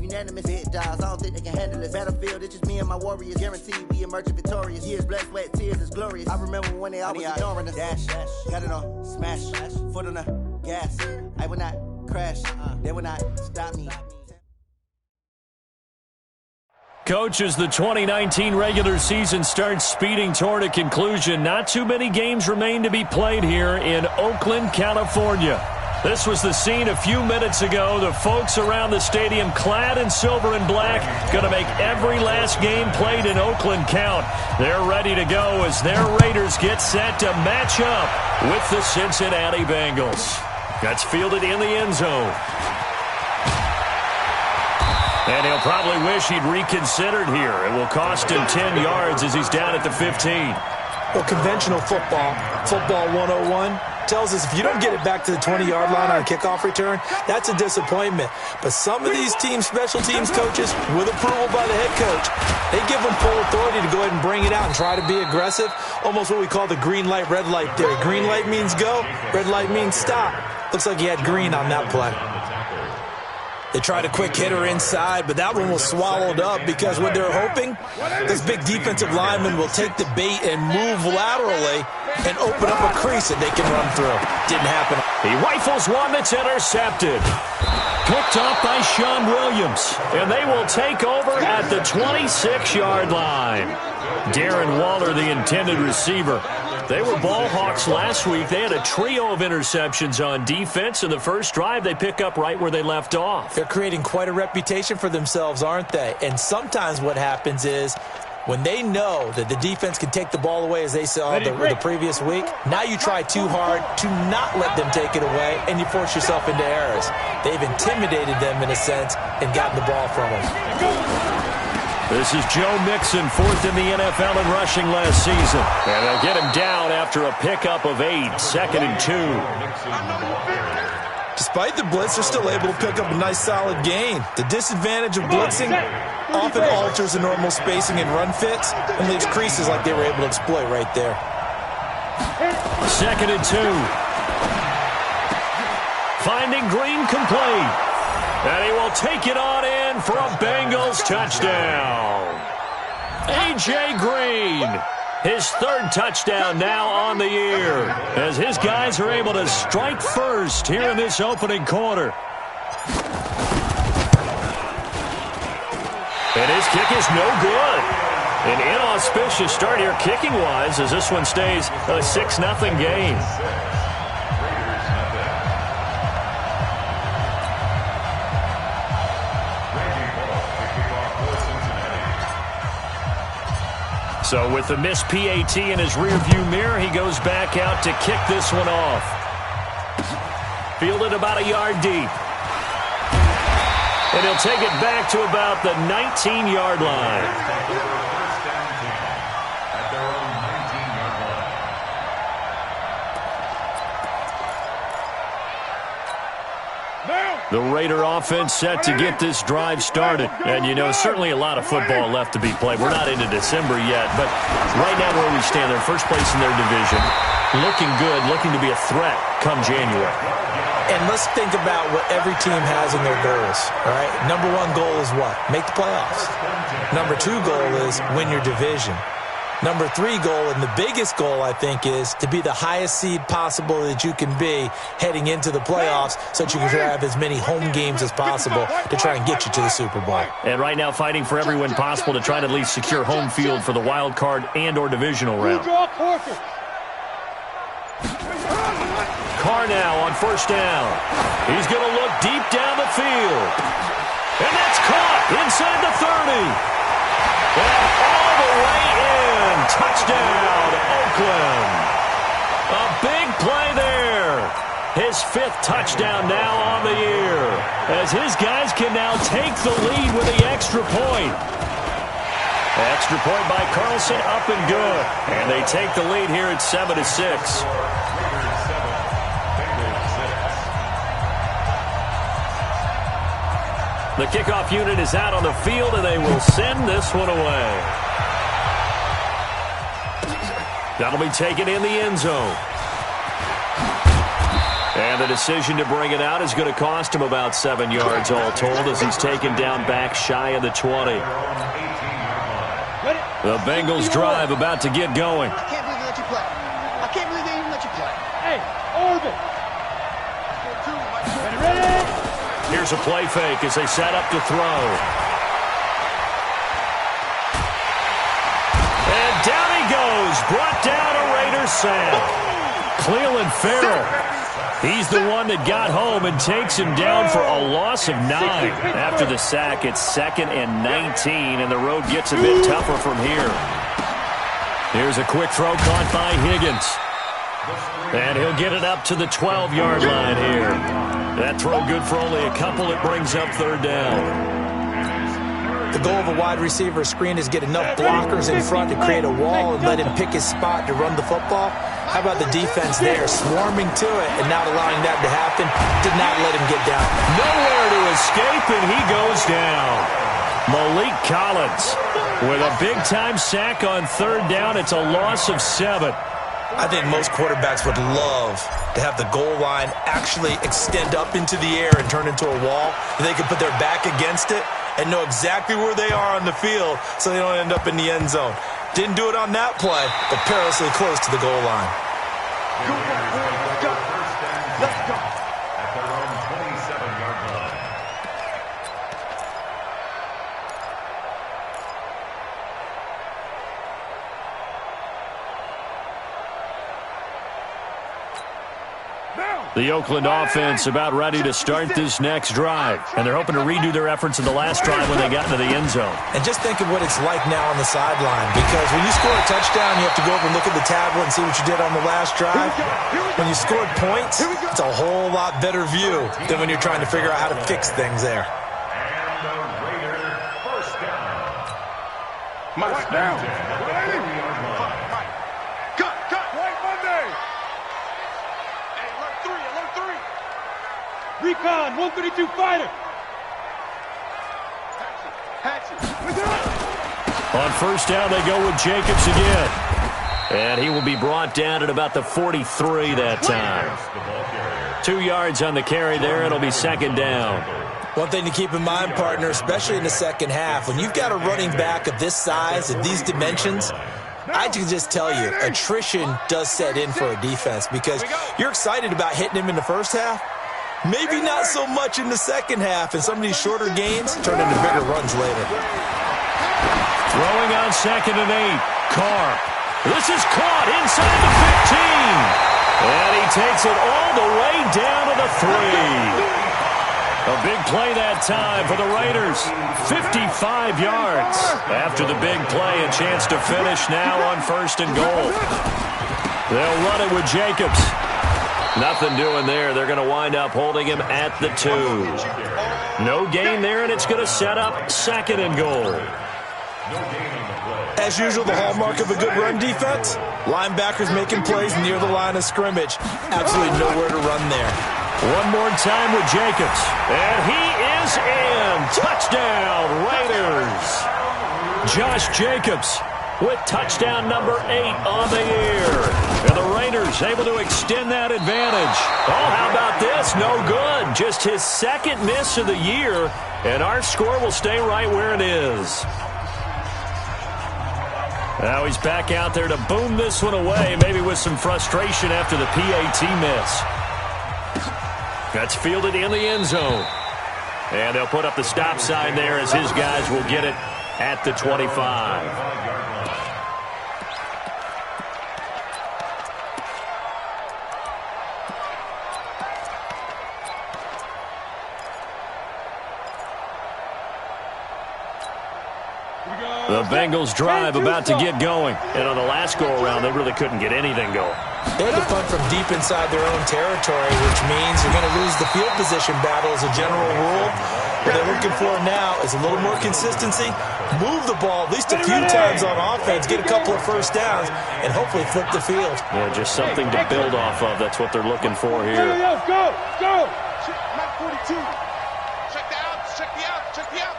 unanimous. Big dogs, I don't think they can handle it. Battlefield, it's just me and my warriors. Guaranteed we emerge victorious. Years, blood, sweat, tears is glorious. I remember when they always ignoring us. Dash, got it on, smash, foot on the gas. I will not crash, they will not stop me. Coach, as the 2019 regular season starts speeding toward a conclusion, not too many games remain to be played here in Oakland, California. This was the scene a few minutes ago. The folks around the stadium clad in silver and black going to make every last game played in Oakland count. They're ready to go as their Raiders get set to match up with the Cincinnati Bengals. That's fielded in the end zone. And he'll probably wish he'd reconsidered here. It will cost him 10 yards as he's down at the 15. Well, conventional football 101, tells us if you don't get it back to the 20-yard line on a kickoff return, that's a disappointment. But some of these special teams coaches, with approval by the head coach, they give them full authority to go ahead and bring it out and try to be aggressive. Almost what we call the green light, red light theory. Green light means go, red light means stop. Looks like he had green on that play. They tried a quick hitter inside, but that one was swallowed up because what they're hoping, this big defensive lineman will take the bait and move laterally and open up a crease that they can run through. Didn't happen. He rifles one that's intercepted. Picked off by Sean Williams, and they will take over at the 26-yard line. Darren Waller, the intended receiver. They were ball hawks last week. They had a trio of interceptions on defense. In the first drive, they pick up right where they left off. They're creating quite a reputation for themselves, aren't they? And sometimes what happens is when they know that the defense can take the ball away, as they saw the previous week, now you try too hard to not let them take it away, and you force yourself into errors. They've intimidated them in a sense and gotten the ball from them. This is Joe Mixon, fourth in the NFL in rushing last season. And they'll get him down after a pickup of 8, 2nd and 2. Despite the blitz, they're still able to pick up a nice solid gain. The disadvantage of blitzing often alters the normal spacing and run fits and leaves creases like they were able to exploit right there. 2nd and 2. Finding Green complete. And he will take it on in for a Bengals touchdown. A.J. Green, his third touchdown now on the year, as his guys are able to strike first here in this opening quarter. And his kick is no good. An inauspicious start here kicking-wise as this one stays a 6-0 game. So with the missed PAT in his rearview mirror, he goes back out to kick this one off. Fielded about a yard deep. And he'll take it back to about the 19-yard line. The Raider offense set to get this drive started. And, you know, certainly a lot of football left to be played. We're not into December yet, but right now where we stand, they're first place in their division. Looking good, looking to be a threat come January. And let's think about what every team has in their goals, all right? Number one goal is what? Make the playoffs. Number two goal is win your division. Number three goal, and the biggest goal, I think, is to be the highest seed possible that you can be heading into the playoffs so that you can have as many home games as possible to try and get you to the Super Bowl. And right now fighting for every win possible to try to at least secure home field for the wild card and or divisional round. Carr now on first down. He's going to look deep down the field. And that's caught inside the 30. And all the way in. Touchdown, Oakland. A big play there. His 5th touchdown now on the year, as his guys can now take the lead with the extra point. Extra point by Carlson, up and good. And they take the lead here at 7-6. The kickoff unit is out on the field, and they will send this one away. That'll be taken in the end zone. And the decision to bring it out is going to cost him about 7 yards all told as he's taken down back shy of the 20. The Bengals drive about to get going. I can't believe they let you play. I can't believe they even let you play. Hey, Orbit. Ready? Here's a play fake as they set up to throw. And down he goes. Brought down a Raiders sack. Cleveland Farrell. He's the one that got home and takes him down for a loss of 9. After the sack, it's 2nd and 19, and the road gets a bit tougher from here. Here's a quick throw caught by Higgins. And he'll get it up to the 12-yard line here. That throw good for only a couple. It brings up 3rd down. The goal of a wide receiver screen is get enough blockers in front to create a wall and let him pick his spot to run the football. How about the defense there, swarming to it and not allowing that to happen? Did not let him get down. Nowhere to escape, and he goes down. Malik Collins with a big-time sack on 3rd down. It's a loss of 7. I think most quarterbacks would love to have the goal line actually extend up into the air and turn into a wall, and they can put their back against it and know exactly where they are on the field so they don't end up in the end zone. Didn't do it on that play, but perilously close to the goal line. Let's go. At their own 27-yard line. The Oakland offense about ready to start this next drive. And they're hoping to redo their efforts in the last drive when they got into the end zone. And just think of what it's like now on the sideline, because when you score a touchdown, you have to go over and look at the tablet and see what you did on the last drive. When you scored points, it's a whole lot better view than when you're trying to figure out how to fix things there. And the Raider first down. March down. Recon, 132 fighter. On 1st down, they go with Jacobs again. And he will be brought down at about the 43 that time. 2 yards on the carry there. It'll be 2nd down. One thing to keep in mind, partner, especially in the second half, when you've got a running back of this size, of these dimensions, I can just tell you, attrition does set in for a defense because you're excited about hitting him in the first half. Maybe not so much in the second half, and some of these shorter gains turn into bigger runs later. Throwing on 2nd and 8. Carr. This is caught inside the 15. And he takes it all the way down to the 3. A big play that time for the Raiders. 55 yards. After the big play, a chance to finish now on 1st and goal. They'll run it with Jacobs. Nothing doing there. They're going to wind up holding him at the 2. No gain there, and it's going to set up 2nd and goal. As usual, the hallmark of a good run defense, linebackers making plays near the line of scrimmage. Absolutely nowhere to run there. One more time with Jacobs. And he is in. Touchdown, Raiders. Josh Jacobs with touchdown number 8 on the year. And the Raiders able to extend that advantage. Oh, how about this? No good. Just his 2nd miss of the year. And our score will stay right where it is. Now he's back out there to boom this one away, maybe with some frustration after the PAT miss. That's fielded in the end zone. And they'll put up the stop sign there as his guys will get it at the 25. The Bengals drive about to get going. And on the last go-around, they really couldn't get anything going. They had to punt from deep inside their own territory, which means you're going to lose the field position battle as a general rule. What they're looking for now is a little more consistency, move the ball at least a few times on offense, get a couple of first downs, and hopefully flip the field. Yeah, just something to build off of. That's what they're looking for here. Go, go. Mike 42. Check the out, check the out, check the out.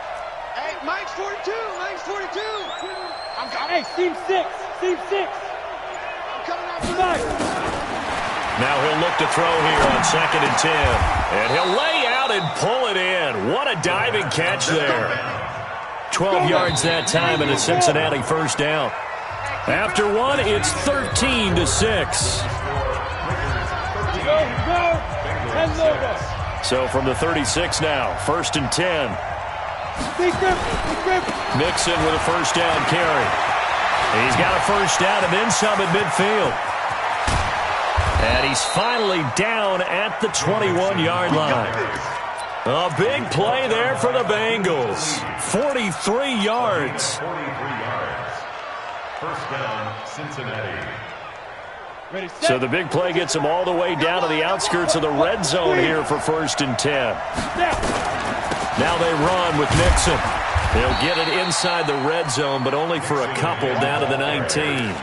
Hey, Mike's 42, Mike's 42. I'm coming. Hey, team 6, team 6. I'm coming out. Come back. Now he'll look to throw here on 2nd and 10. And he'll lay out and pull it in. What a diving catch there. 12 yards that time and a Cincinnati first down. After one, it's 13-6. So from the 36 now, 1st and 10. Mixon with a first down carry. He's got a first down and then some at midfield. And he's finally down at the 21-yard line. A big play there for the Bengals. 43 yards. 43 yards. First down, Cincinnati. So the big play gets him all the way down to the outskirts of the red zone here for 1st and 10. Now they run with Mixon. They'll get it inside the red zone, but only for a couple down to the 19.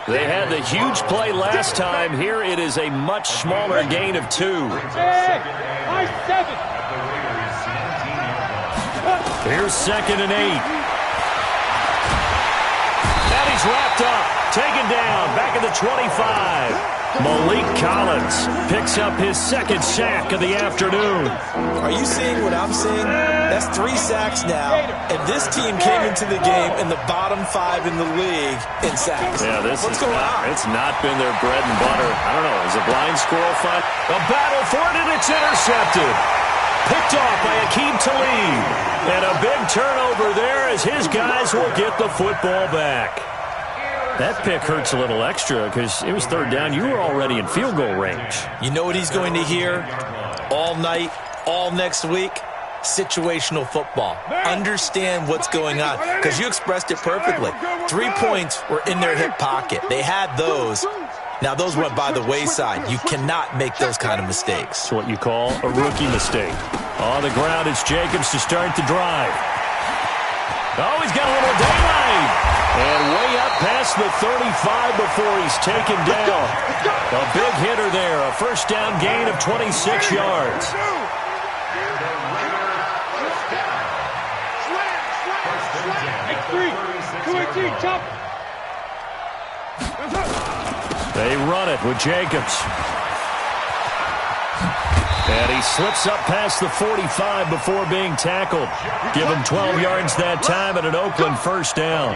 They had the huge play last time. Here it is a much smaller gain of 2. Here's 2nd and 8. And he's wrapped up, taken down, back at the 25. Malik Collins picks up his 2nd sack of the afternoon. Are you seeing what I'm seeing? That's 3 sacks now, and this team came into the game in the bottom 5 in the league in sacks. Yeah, What's going on? It's not been their bread and butter. I don't know. Is a blind squirrel fun? A battle for it, and it's intercepted. Picked off by Akeem Talib. And a big turnover there as his guys will get the football back. That pick hurts a little extra because it was 3rd down. You were already in field goal range. You know what he's going to hear all night, all next week? Situational football. Understand what's going on, because you expressed it perfectly. 3 points were in their hip pocket. They had those. Now, those went by the wayside. You cannot make those kind of mistakes. It's what you call a rookie mistake. On the ground, it's Jacobs to start the drive. Oh, he's got a little daylight. And way up past the 35 before he's taken down. A big hitter there. A first down gain of 26 yards. They run it with Jacobs. And he slips up past the 45 before being tackled. Give him 12 yards that time and an Oakland first down.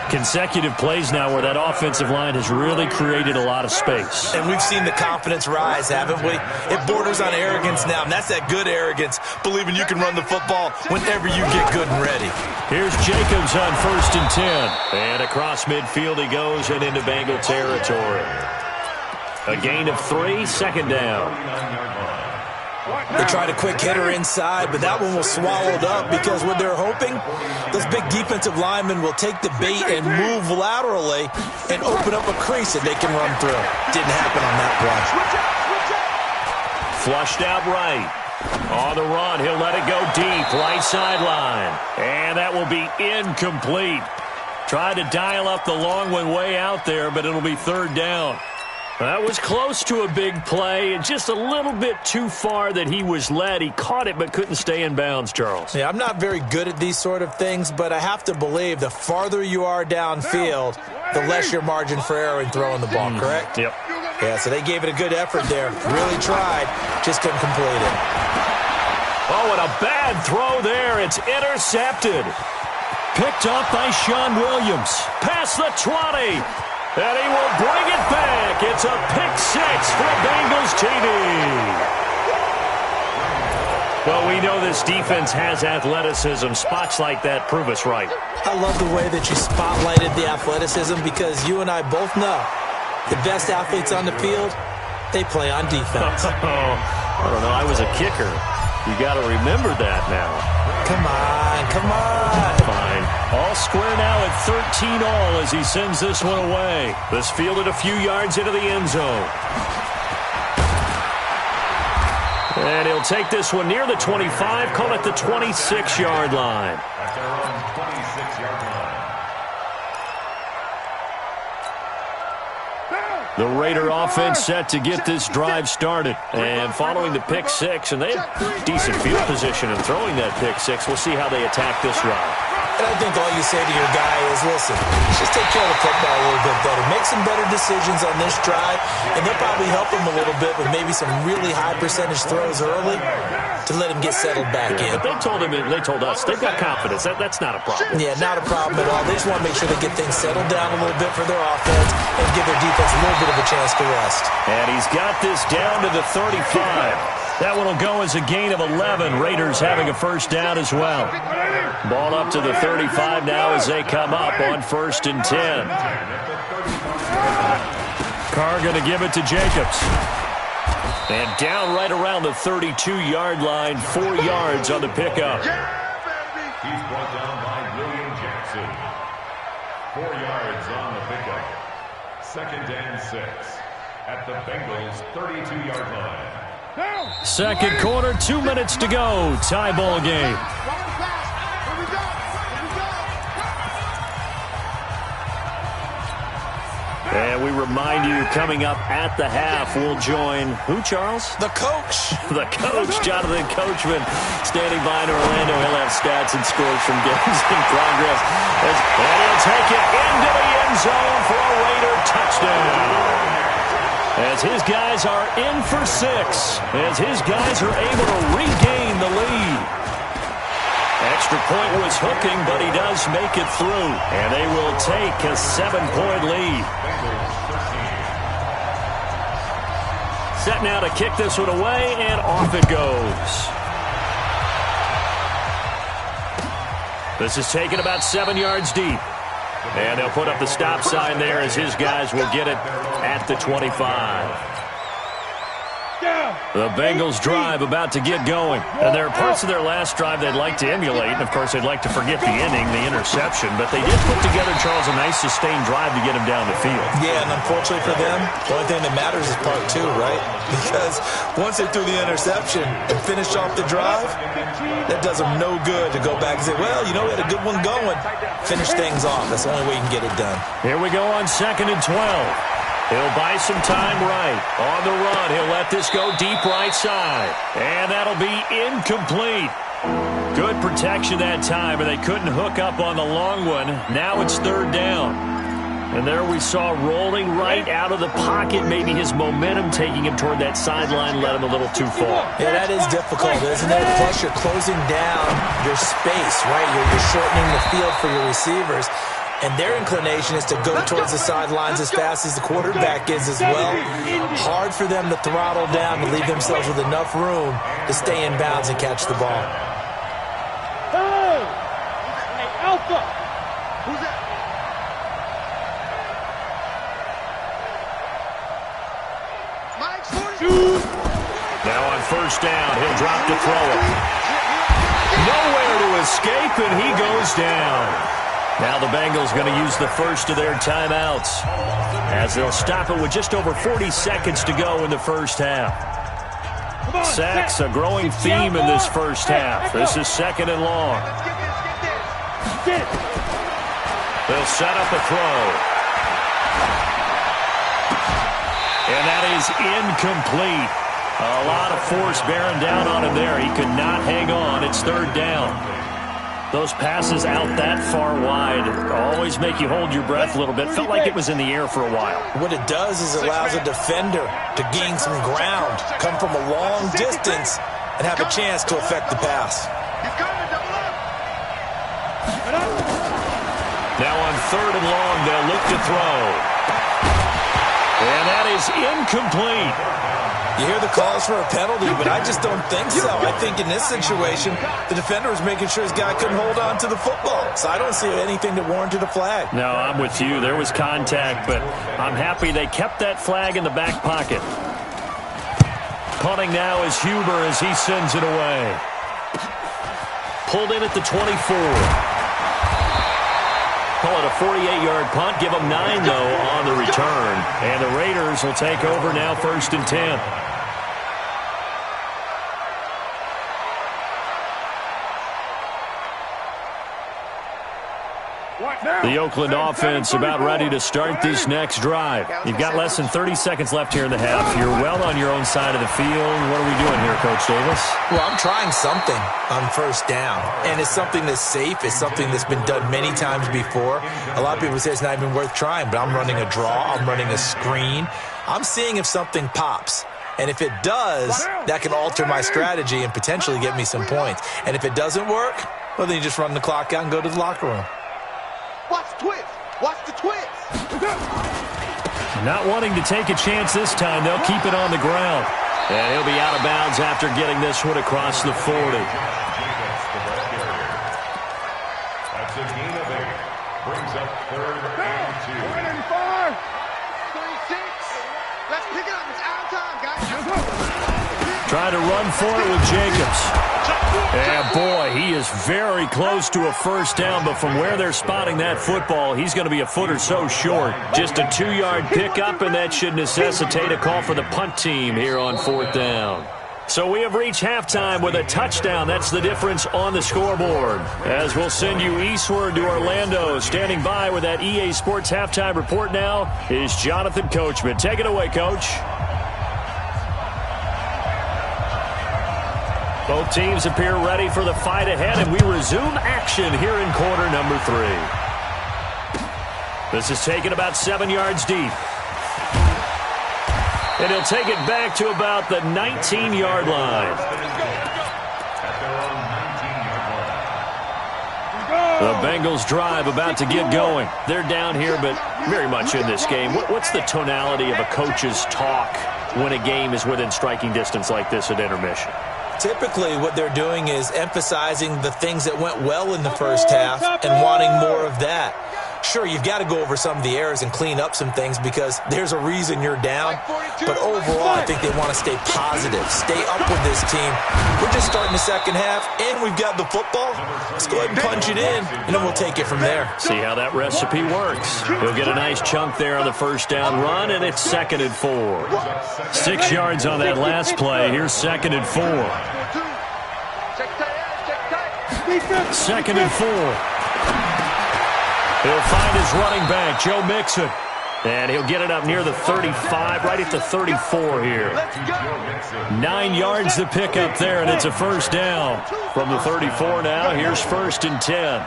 Consecutive plays now where that offensive line has really created a lot of space. And we've seen the confidence rise, haven't we? It borders on arrogance now, and that's that good arrogance, believing you can run the football whenever you get good and ready. Here's Jacobs on 1st and 10. And across midfield he goes and into Bengal territory. A gain of 3, 2nd down. They tried a quick hitter inside, but that one was swallowed up because what they're hoping, those big defensive linemen will take the bait and move laterally and open up a crease that they can run through. Didn't happen on that play. Flushed out right. On the run, he'll let it go deep, right sideline. And that will be incomplete. Tried to dial up the long one way out there, but it'll be 3rd down. That was close to a big play and just a little bit too far that he was led. He caught it but couldn't stay in bounds, Charles. Yeah, I'm not very good at these sort of things, but I have to believe the farther you are downfield, the less your margin for error in throwing the ball, correct? Yep. Yeah, so they gave it a good effort there. Really tried, just couldn't complete it. Oh, and a bad throw there. It's intercepted. Picked up by Sean Williams. Past the 20. And he will bring it back. It's a pick 6 for Bengals TD. Well, we know this defense has athleticism. Spots like that prove us right. I love the way that you spotlighted the athleticism because you and I both know the best athletes on the field, they play on defense. I don't know. I was a kicker. You got to remember that now. Come on, come on. Fine. All square now at 13 all as he sends this one away. This fielded a few yards into the end zone. And he'll take this one near the 25, call it the 26-yard line. At their own 26-yard line. The Raider offense set to get this drive started. And following the pick 6, and they have decent field position in throwing that pick 6. We'll see how they attack this drive. And I think all you say to your guy is, listen, just take care of the football a little bit better. Make some better decisions on this drive, and they'll probably help him a little bit with maybe some really high percentage throws early to let him get settled back in. But they told us they've got confidence. That's not a problem. Yeah, not a problem at all. They just want to make sure they get things settled down a little bit for their offense and give their defense a little bit of a chance to rest. And he's got this down to the 35. That one will go as a gain of 11. Raiders having a first down as well. Ball up to the 35 now as they come up on 1st and 10. Carr going to give it to Jacobs. And down right around the 32-yard line, 4 yards on the pickup. He's brought down by William Jackson. 4 yards on the pickup. 2nd and 6 at the Bengals' 32-yard line. Second quarter, 2 minutes to go. Tie ball game. And we remind you, coming up at the half, we'll join who, Charles? The coach. The coach, Jonathan Coachman, standing by in Orlando. He'll have stats and scores from games in progress. And he'll take it into the end zone for a Raider touchdown. As his guys are in for 6. As his guys are able to regain the lead. Extra point was hooking, but he does make it through. And they will take a 7-point lead. Set now to kick this one away, and off it goes. This is taken about 7 yards deep. And they'll put up the stop sign there as his guys will get it at the 25. The Bengals drive about to get going. And there are parts of their last drive they'd like to emulate. And, of course, they'd like to forget the inning, the interception. But they did put together, Charles, a nice sustained drive to get him down the field. Yeah, and unfortunately for them, the only thing that matters is part 2, right? Because once they threw the interception and finished off the drive, that does them no good to go back and say, well, you know, we had a good one going. Finish things off. That's the only way you can get it done. Here we go on 2nd and 12. He'll buy some time right. On the run, he'll let this go deep right side. And that'll be incomplete. Good protection that time, and they couldn't hook up on the long one. Now it's 3rd down. And there we saw rolling right out of the pocket. Maybe his momentum taking him toward that sideline led him a little too far. Yeah, that is difficult, isn't it? Plus, you're closing down your space, right? You're shortening the field for your receivers. And their inclination is to go towards the sidelines as fast as the quarterback is as well. Hard for them to throttle down to leave themselves with enough room to stay in bounds and catch the ball. Hey, Alpha. Who's that? Now on 1st down, he'll drop to throw it. Nowhere to escape, and he goes down. Now the Bengals going to use the first of their timeouts as they'll stop it with just over 40 seconds to go in the first half. Sacks, a growing theme in this first half. This is 2nd and long. They'll set up a throw. And that is incomplete. A lot of force bearing down on him there. He could not hang on. It's 3rd down. Those passes out that far wide always make you hold your breath a little bit. Felt like it was in the air for a while. What it does is it allows a defender to gain some ground, come from a long distance, and have a chance to affect the pass. Now on 3rd and long, they'll look to throw. And that is incomplete. You hear the calls for a penalty, but I just don't think so. I think in this situation, the defender was making sure his guy couldn't hold on to the football. So I don't see anything that warranted a flag. No, I'm with you. There was contact, but I'm happy they kept that flag in the back pocket. Punting now is Huber as he sends it away. Pulled in at the 24. Call it a 48-yard punt. Give them 9, though, on the return. And the Raiders will take over now 1st and 10. The Oakland offense about ready to start this next drive. You've got less than 30 seconds left here in the half. You're well on your own side of the field. What are we doing here, Coach Davis? Well, I'm trying something on first down, and it's something that's safe. It's something that's been done many times before. A lot of people say it's not even worth trying, but I'm running a draw. I'm running a screen. I'm seeing if something pops. And if it does, that can alter my strategy and potentially get me some points. And if it doesn't work, well, then you just run the clock out and go to the locker room. Watch the twist. Watch the twist. Not wanting to take a chance this time. They'll keep it on the ground. And he'll be out of bounds after getting this one across the 40. That's a gain of 8. Brings up 3rd and 2. 36. Let's pick it up. It's out of time, guys. Trying to run for it with Jacobs. And boy, he is very close to a first down, but from where they're spotting that football, he's going to be a foot or so short. Just a 2-yard pickup, and that should necessitate a call for the punt team here on 4th down. So we have reached halftime with a touchdown. That's the difference on the scoreboard. As we'll send you eastward to Orlando. Standing by with that EA Sports halftime report now is Jonathan Coachman. Take it away, Coach. Both teams appear ready for the fight ahead, and we resume action here in quarter number 3. This is taken about 7 yards deep. And he'll take it back to about the 19-yard line. The Bengals drive about to get going. They're down here, but very much in this game. What's the tonality of a coach's talk when a game is within striking distance like this at intermission? Typically, what they're doing is emphasizing the things that went well in the first half and wanting more of that. Sure, you've got to go over some of the errors and clean up some things because there's a reason you're down. But overall, I think they want to stay positive, stay up with this team. We're just starting the second half, and we've got the football. Let's go ahead and punch it in, and then we'll take it from there. See how that recipe works. He'll get a nice chunk there on the first down run, and it's 2nd and 4. 6 yards on that last play. Here's 2nd and 4. 2nd and 4. He'll find his running back, Joe Mixon. And he'll get it up near the 35, right at the 34 here. 9 yards to pick up there, and it's a first down. From the 34 now, here's 1st and 10.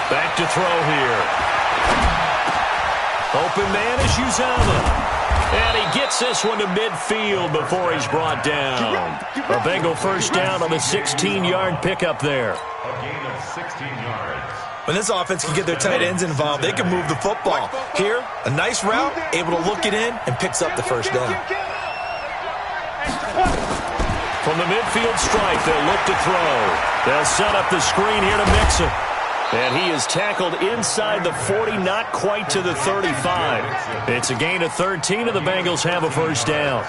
Back to throw here. Open man is Uzama. And he gets this one to midfield before he's brought down. A Bengal first down on the 16-yard pickup there. A gain of 16 yards. When this offense can get their tight ends involved, they can move the football. Here, a nice route, able to look it in, and picks up the first down. From the midfield stripe, they'll look to throw. They'll set up the screen here to Mixon. And he is tackled inside the 40, not quite to the 35. It's a gain of 13, and the Bengals have a first down.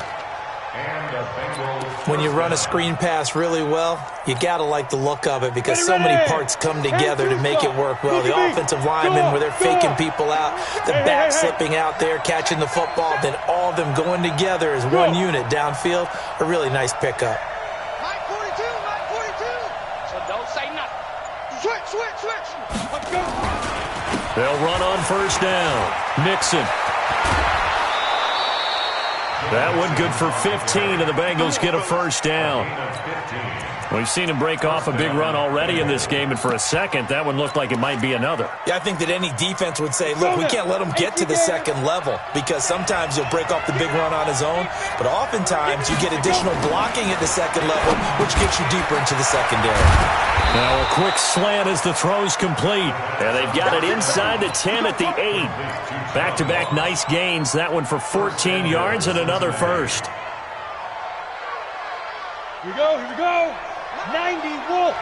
When you run a screen pass really well, you got to like the look of it because so many parts come together to make it work well. The offensive linemen, where they're faking people out, the back slipping out there, catching the football, then all of them going together as one unit downfield, a really nice pickup. Mike 42, Mike 42. So don't say nothing. Switch. Let's go. They'll run on first down. Mixon. That one good for 15, and the Bengals get a first down. We've seen him break off a big run already in this game, and for a second, that one looked like it might be another. Yeah, I think that any defense would say, look, we can't let him get to the second level because sometimes he'll break off the big run on his own, but oftentimes you get additional blocking at the second level, which gets you deeper into the secondary. Now a quick slant as the throw's complete, and they've got it inside the 10 at the 8. Back-to-back nice gains, that one for 14 yards and another first. Here we go. 90 Wolf.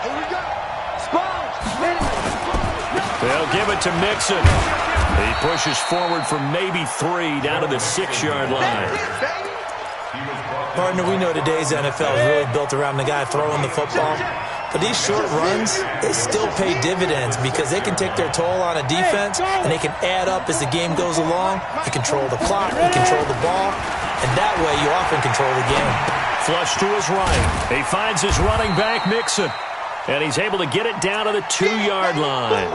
Here we go. Sponge. They'll give it to Mixon. He pushes forward from maybe 3 down to the 6-yard line. Partner, we know today's NFL is really built around the guy throwing the football. But these short runs, they still pay dividends because they can take their toll on a defense and they can add up as the game goes along. You control the clock, you control the ball, and that way you often control the game. Flush to his right. He finds his running back, Mixon. And he's able to get it down to the 2-yard line.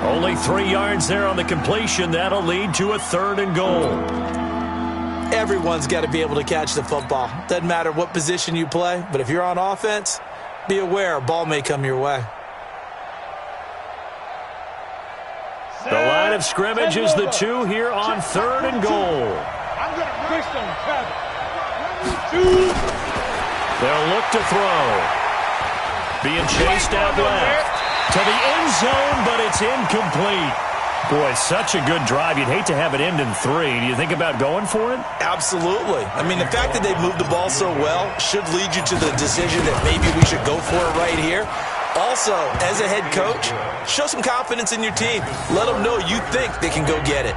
Only 3 yards there on the completion. That'll lead to a 3rd and goal. Everyone's got to be able to catch the football. Doesn't matter what position you play, but if you're on offense, be aware a ball may come your way. The line of scrimmage is the 2 here on 3rd and goal. I'm going to twist on Travis. They'll look to throw. Being chased out left to the end zone, but it's incomplete. Boy, such a good drive. You'd hate to have it end in 3. Do you think about going for it? Absolutely. I mean, the fact that they've moved the ball so well should lead you to the decision that maybe we should go for it right here. Also, as a head coach, show some confidence in your team. Let them know you think they can go get it.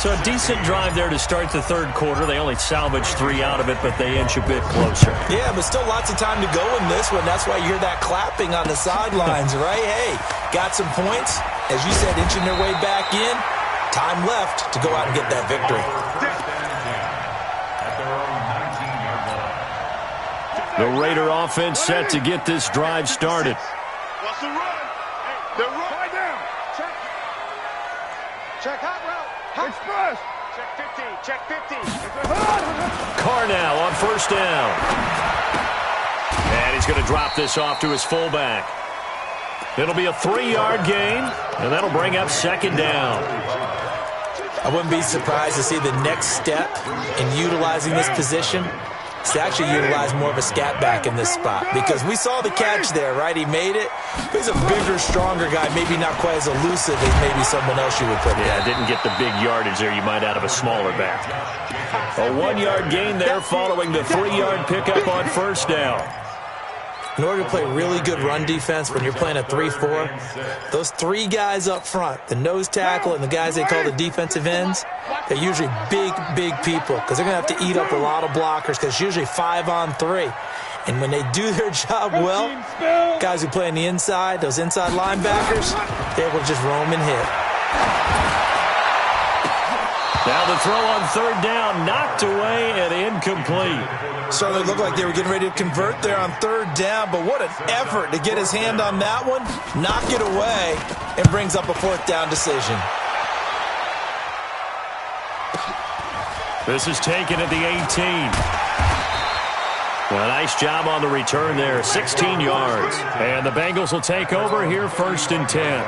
So a decent drive there to start the 3rd quarter. They only salvaged 3 out of it, but they inch a bit closer. Yeah, but still lots of time to go in this one. That's why you hear that clapping on the sidelines, right? Hey, got some points. As you said, inching their way back in. Time left to go out and get that victory. The Raider offense set to get this drive started. What's the run? The run. Right down. Check. Check hot route. Express. Check 50. Check 50. Carr now on 1st down. And he's going to drop this off to his fullback. It'll be a 3-yard gain, and that'll bring up 2nd down. I wouldn't be surprised to see the next step in utilizing this position is to actually utilize more of a scat back in this spot, because we saw the catch there, right? He made it. But he's a bigger, stronger guy, maybe not quite as elusive as maybe someone else you would put in. Yeah, didn't get the big yardage there you might out of a smaller back. A 1-yard gain there following the 3-yard pickup on 1st down. In order to play really good run defense when you're playing a 3-4, those 3 guys up front, the nose tackle and the guys they call the defensive ends, they're usually big people because they're going to have to eat up a lot of blockers because it's usually 5 on 3. And when they do their job well, guys who play on the inside, those inside linebackers, they're able to just roam and hit. Now the throw on 3rd down, knocked away and incomplete. Certainly looked like they were getting ready to convert there on 3rd down, but what an effort to get his hand on that one, knock it away, and brings up a 4th down decision. This is taken at the 18. A nice job on the return there, 16 yards. And the Bengals will take over here 1st and 10.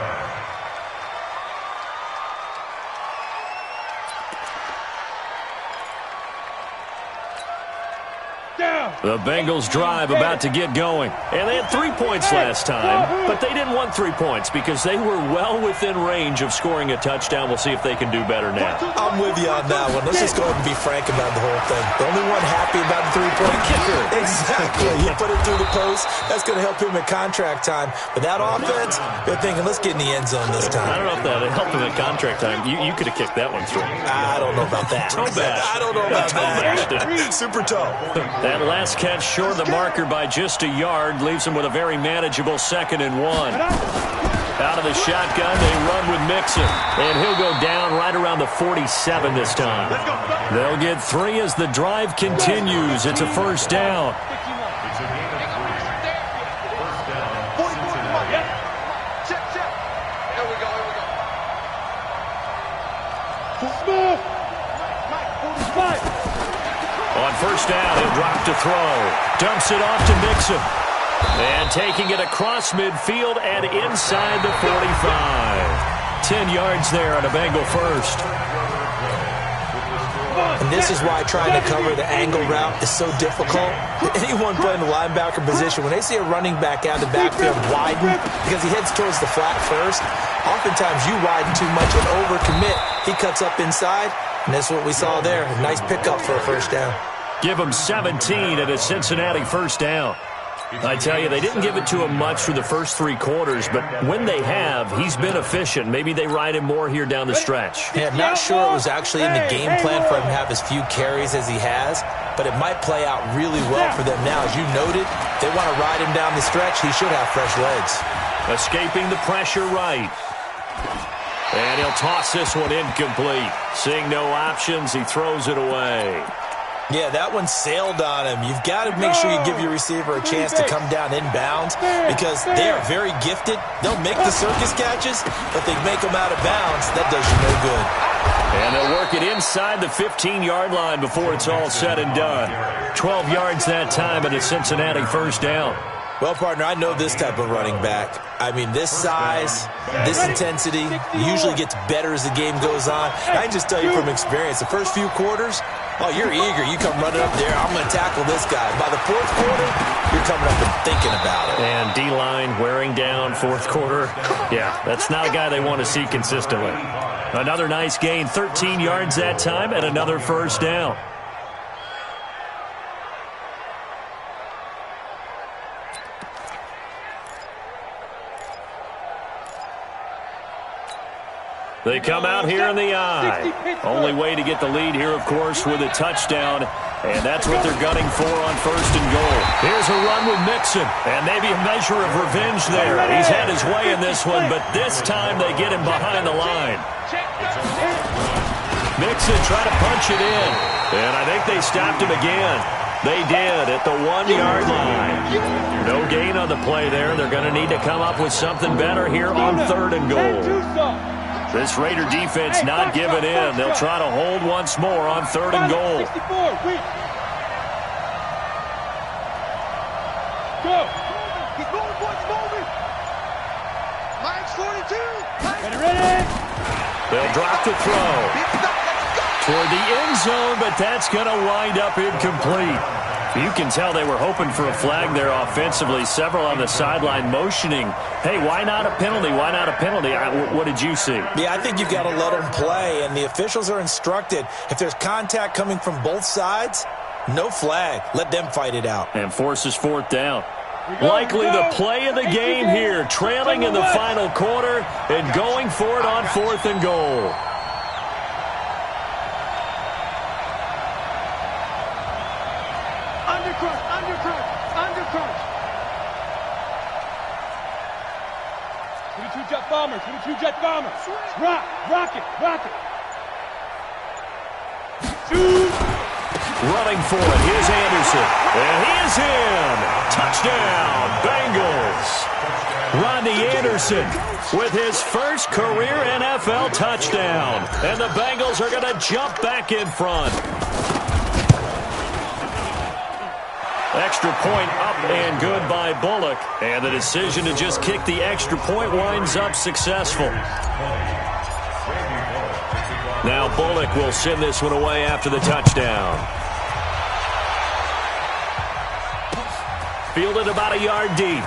The Bengals drive about to get going. And they had 3 points last time, but they didn't want 3 points because they were well within range of scoring a touchdown. We'll see if they can do better now. I'm with you on that one. Let's just go ahead and be frank about the whole thing. The only one happy about the 3-point kicker. Exactly. You put it through the post. That's going to help him at contract time. But that offense, they're thinking, let's get in the end zone this time. I don't know if that helped him at contract time. You could have kicked that one through. I don't know about that. Toe bash. I don't know about that. Super toe. That last catch short of the marker by just a yard leaves him with a very manageable 2nd and 1. Out of the shotgun, they run with Mixon, and he'll go down right around the 47 this time. They'll get 3 as the drive continues. It's a 1st down. On 1st down, he'll drop to throw. Dumps it off to Mixon. And taking it across midfield and inside the 45. 10 yards there on a Bengal 1st. And this is why trying to cover the angle route is so difficult. Anyone playing the linebacker position, when they see a running back out of the backfield widen, because he heads towards the flat first, oftentimes you widen too much and overcommit. He cuts up inside, and that's what we saw there. A nice pickup for a 1st down. Give him 17 at a Cincinnati 1st down. I tell you, they didn't give it to him much for the first 3 quarters, but when they have, he's been efficient. Maybe they ride him more here down the stretch. Yeah, I'm not sure it was actually in the game plan for him to have as few carries as he has, but it might play out really well for them now. As you noted, they want to ride him down the stretch. He should have fresh legs. Escaping the pressure right. And he'll toss this one incomplete. Seeing no options, he throws it away. Yeah, that one sailed on him. You've got to make sure you give your receiver a chance to come down inbounds because they are very gifted. They'll make the circus catches, but they make them out of bounds. That does you no good. And they'll work it inside the 15-yard line before it's all said and done. 12 yards that time and a Cincinnati first down. Well, partner, I know this type of running back. I mean, this size, this intensity usually gets better as the game goes on. And I can just tell you from experience, the first few quarters, oh, you're eager. You come running up there, I'm going to tackle this guy. By the fourth quarter, you're coming up and thinking about it. And D-line wearing down fourth quarter. Yeah, that's not a guy they want to see consistently. Another nice gain, 13 yards that time, and another first down. They come out here in the eye. Only way to get the lead here, of course, with a touchdown. And that's what they're gunning for on first and goal. Here's a run with Mixon. And maybe a measure of revenge there. He's had his way in this one, but this time they get him behind the line. Mixon trying to punch it in. And I think they stopped him again. They did at the 1-yard line. No gain on the play there. They're going to need to come up with something better here on third and goal. This Raider defense not giving in. They'll try to hold once more on third and goal. Go. He's moving, boys, moving. Mike's 42. Ready. They'll drop the throw toward the end zone, but that's going to wind up incomplete. You can tell they were hoping for a flag there offensively. Several on the sideline motioning, hey, why not a penalty? Why not a penalty? What did you see? Yeah, I think you've got to let them play, and the officials are instructed. If there's contact coming from both sides, no flag. Let them fight it out. And forces fourth down. Likely the play of the game here, trailing in the final quarter and going for it on fourth and goal. Undercrunch. 22 jet bombers. Rock it. Shoot. Running for it. Here's Anderson. And he is in. Touchdown, Bengals. Rodney Anderson with his first career NFL touchdown. And the Bengals are going to jump back in front. Extra point up and good by Bullock. And the decision to just kick the extra point winds up successful. Now Bullock will send this one away after the touchdown. Fielded about a yard deep.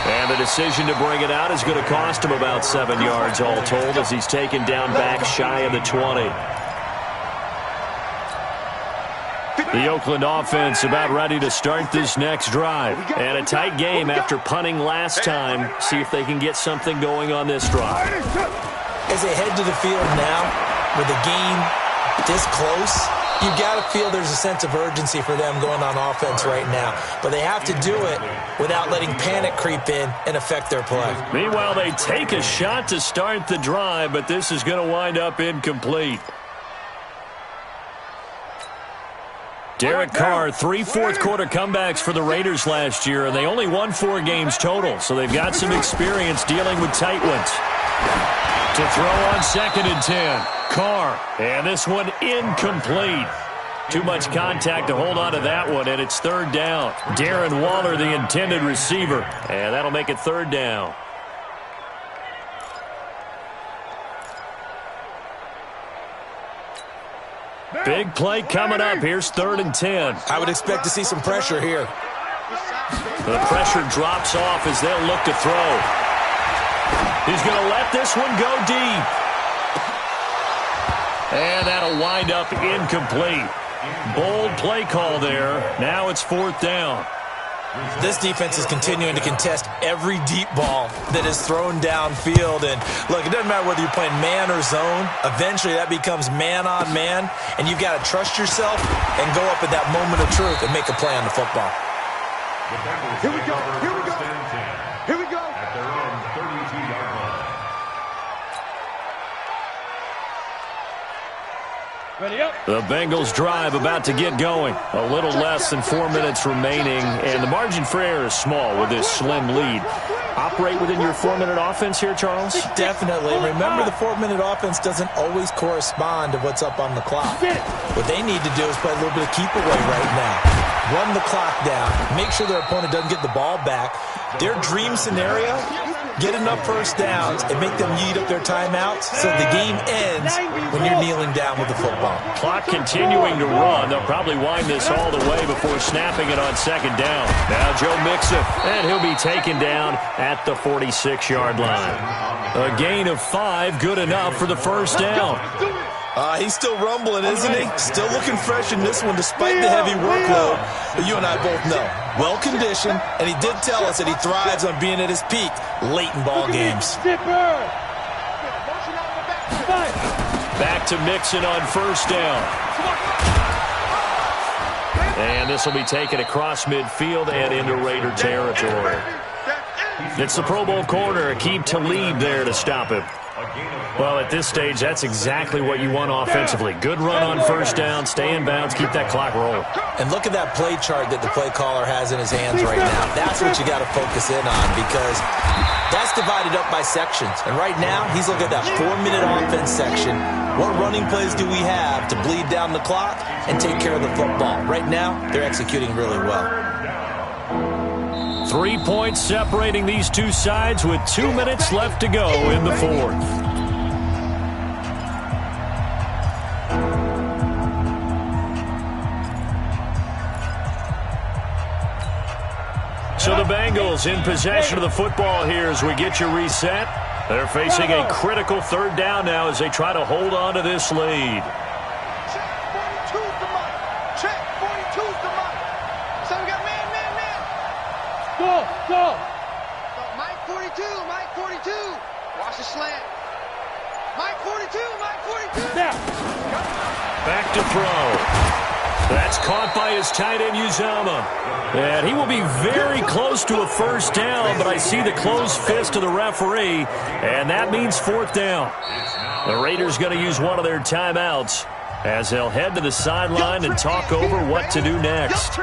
And the decision to bring it out is going to cost him about 7 yards all told as he's taken down back shy of the 20. The Oakland offense about ready to start this next drive. And a tight game after punting last time. See if they can get something going on this drive. As they head to the field now, with the game this close, you've got to feel there's a sense of urgency for them going on offense right now. But they have to do it without letting panic creep in and affect their play. Meanwhile, they take a shot to start the drive, but this is going to wind up incomplete. Derek Carr, 3 fourth-quarter comebacks for the Raiders last year, and they only won 4 games total, so they've got some experience dealing with tight ones. To throw on 2nd and 10, Carr, and this one incomplete. Too much contact to hold on to that one, and it's 3rd down. Darren Waller, the intended receiver, and that'll make it 3rd down. Big play coming up. Here's 3rd and 10. I would expect to see some pressure here. The pressure drops off as they'll look to throw. He's going to let this one go deep. And that'll wind up incomplete. Bold play call there. Now it's 4th down. This defense is continuing to contest every deep ball that is thrown downfield. And, look, it doesn't matter whether you're playing man or zone. Eventually that becomes man on man, and you've got to trust yourself and go up at that moment of truth and make a play on the football. Here we go. At their own 32-yard line. The Bengals drive about to get going. A little less than 4 minutes remaining, and the margin for error is small with this slim lead. Operate within your 4-minute offense here, Charles? Definitely. Remember, the 4-minute offense doesn't always correspond to what's up on the clock. What they need to do is play a little bit of keep away right now. Run the clock down. Make sure their opponent doesn't get the ball back. Their dream scenario, get enough first downs and make them eat up their timeouts so the game ends when you're kneeling down with the football. Clock continuing to run. They'll probably wind this all the way before snapping it on second down. Now Joe Mixon, and he'll be taken down at the 46-yard line. A gain of 5, good enough for the first down. He's still rumbling, isn't he? Still looking fresh in this one despite the heavy workload. But you and I both know, well-conditioned, and he did tell us that he thrives on being at his peak late in ball games. Back to Mixon on first down. And this will be taken across midfield and into Raider territory. It's the Pro Bowl corner, Aqib Talib there to stop him. Well, at this stage, that's exactly what you want offensively. Good run on first down, stay in bounds, keep that clock rolling. And look at that play chart that the play caller has in his hands right now. That's what you got to focus in on because that's divided up by sections. And right now, he's looking at that 4-minute offense section. What running plays do we have to bleed down the clock and take care of the football? Right now, they're executing really well. 3 points separating these two sides with 2 minutes left to go in the fourth. So the Bengals in possession of the football here as we get you reset. They're facing a critical third down now as they try to hold on to this lead. Check 42's the money. Check 42's the money. So we got man. Go. Mike 42, Mike 42. Watch the slant. Mike 42, Mike 42. Now. Back to throw. That's caught by his tight end, Uzama. And he will be very close to a first down, but I see the closed fist of the referee, and that means fourth down. The Raiders going to use one of their timeouts as they'll head to the sideline and talk over what to do next.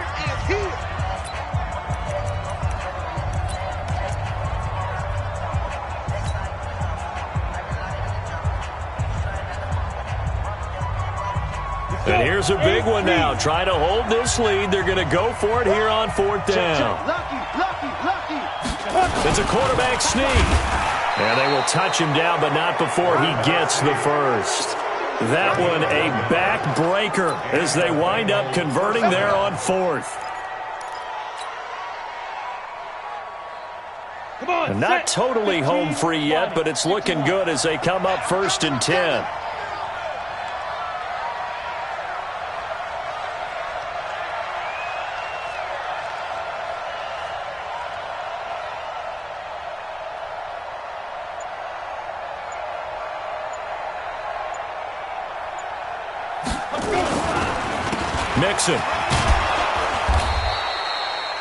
And here's a big one now. Trying to hold this lead. They're going to go for it here on fourth down. It's a quarterback sneak. And they will touch him down, but not before he gets the first. That one a backbreaker as they wind up converting there on fourth. And not totally home free yet, but it's looking good as they come up 1st and 10. Mixon.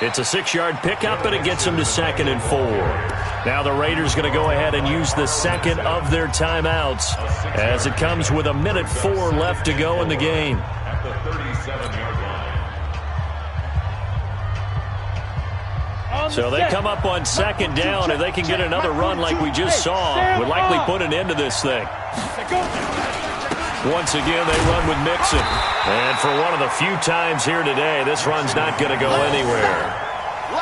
It's a 6-yard pickup, and it gets him to 2nd and 4. Now the Raiders going to go ahead and use the second of their timeouts as it comes with 1:04 left to go in the game. At the 37-yard line. So they come up on 2nd down. If they can get another run like we just saw, would likely put an end to this thing. Once again, they run with Mixon. And for one of the few times here today, this run's not going to go anywhere.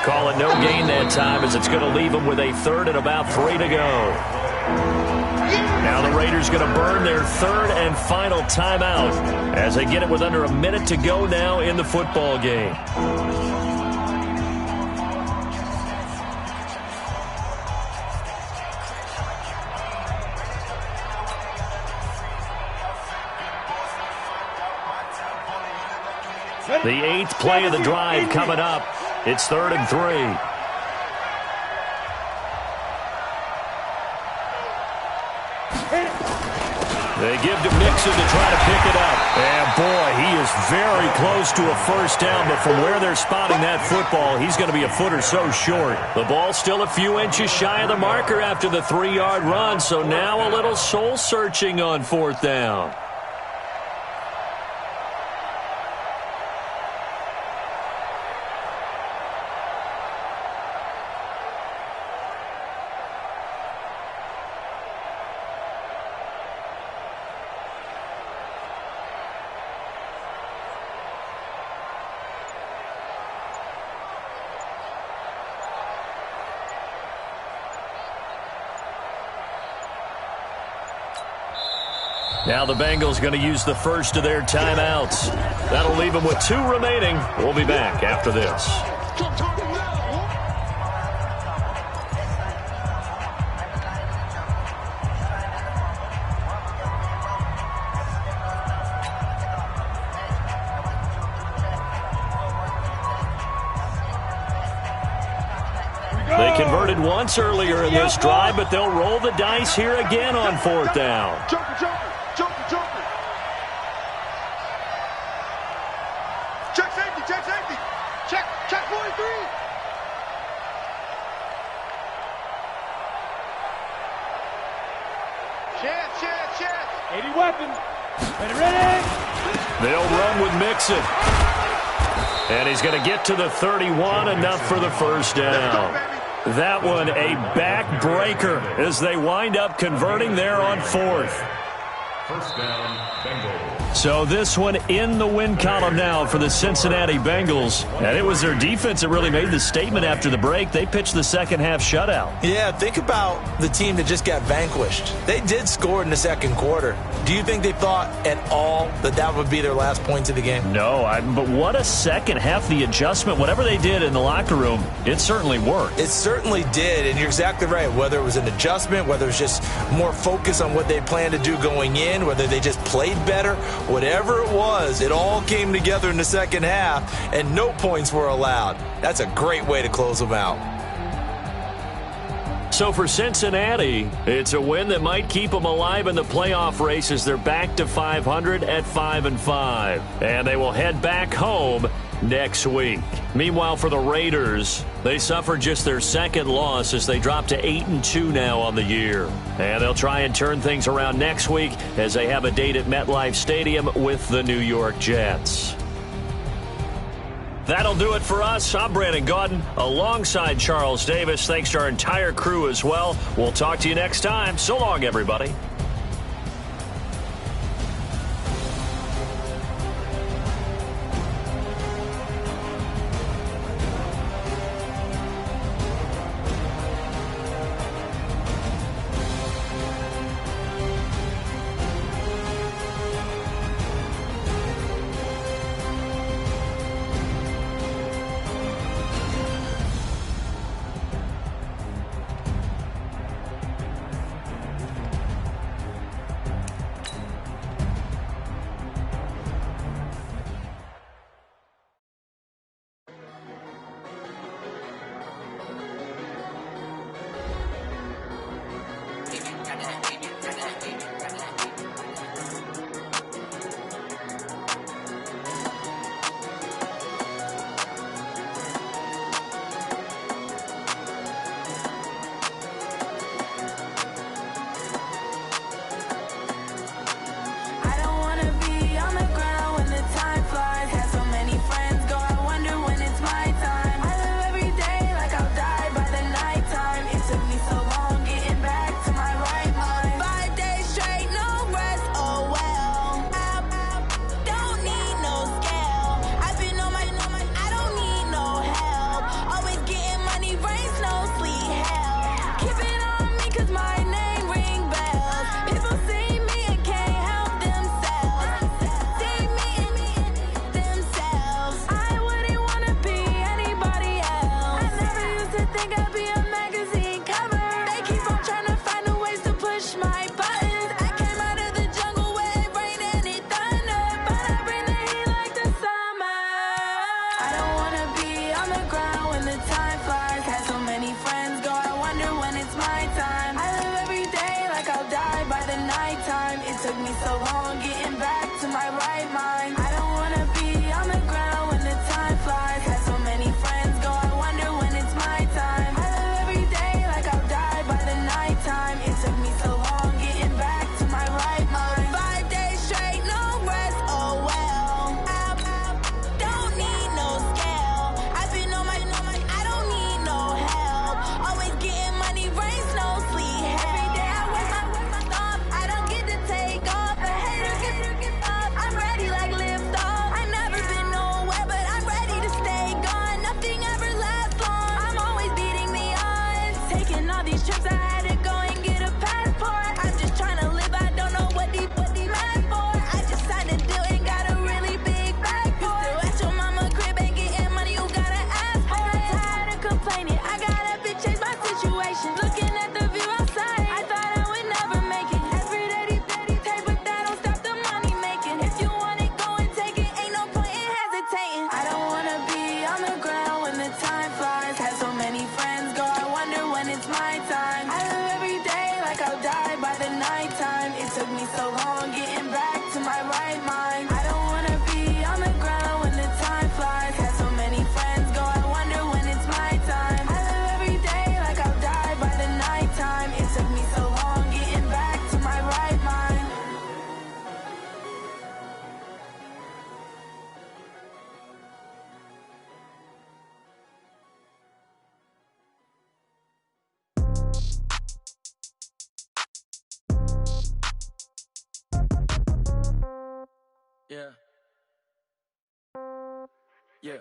Call it no gain that time as it's going to leave them with a 3rd and about 3 to go. Now the Raiders going to burn their 3rd and final timeout as they get it with under a minute to go now in the football game. The 8th play of the drive coming up. It's 3rd and 3. They give to Mixon to try to pick it up. And boy, he is very close to a first down, but from where they're spotting that football, he's going to be a foot or so short. The ball's still a few inches shy of the marker after the 3-yard run, so now a little soul-searching on 4th down. Now the Bengals going to use the first of their timeouts. That'll leave them with 2 remaining. We'll be back after this. They converted once earlier in this drive, but they'll roll the dice here again on 4th down. Joker. Check safety. Check 43. Chance. 80 weapons. Ready. They'll run with Mixon. And he's going to get to the 31, enough for the first down. That one a backbreaker as they wind up converting there on 4th. First down, Bengals. So this one in the win column now for the Cincinnati Bengals. And it was their defense that really made the statement after the break. They pitched the second half shutout. Yeah, think about the team that just got vanquished. They did score in the second quarter. Do you think they thought at all that that would be their last points of the game? No, but what a second half. The adjustment, whatever they did in the locker room, it certainly worked. It certainly did, and you're exactly right. Whether it was an adjustment, whether it was just more focus on what they planned to do going in, whether they just played better, whatever it was, it all came together in the second half, and no points were allowed. That's a great way to close them out. So for Cincinnati, it's a win that might keep them alive in the playoff race as they're back to 500 at 5-5. And they will head back home next week. Meanwhile, for the Raiders, they suffered just their second loss as they drop to 8-2 now on the year. And they'll try and turn things around next week as they have a date at MetLife Stadium with the New York Jets. That'll do it for us. I'm Brandon Gaudin alongside Charles Davis. Thanks to our entire crew as well. We'll talk to you next time. So long, everybody. complaining. I gotta bitch change my situation. Looking at the view outside, I thought I would never make it. Every day they take, but that don't stop the money making. If you want it, go and take it. Ain't no point in hesitating. I don't wanna be on the ground when the time flies. Had so many friends go, I wonder when it's my time. I live every day like I'll die by the nighttime. It took me so long getting back to my right mind. I don't wanna be on the ground when the time flies. Had so many friends go, I wonder when it's my time. I live every day like I'll die by the nighttime. It took me so long getting back to my right mind. Yeah. Yeah.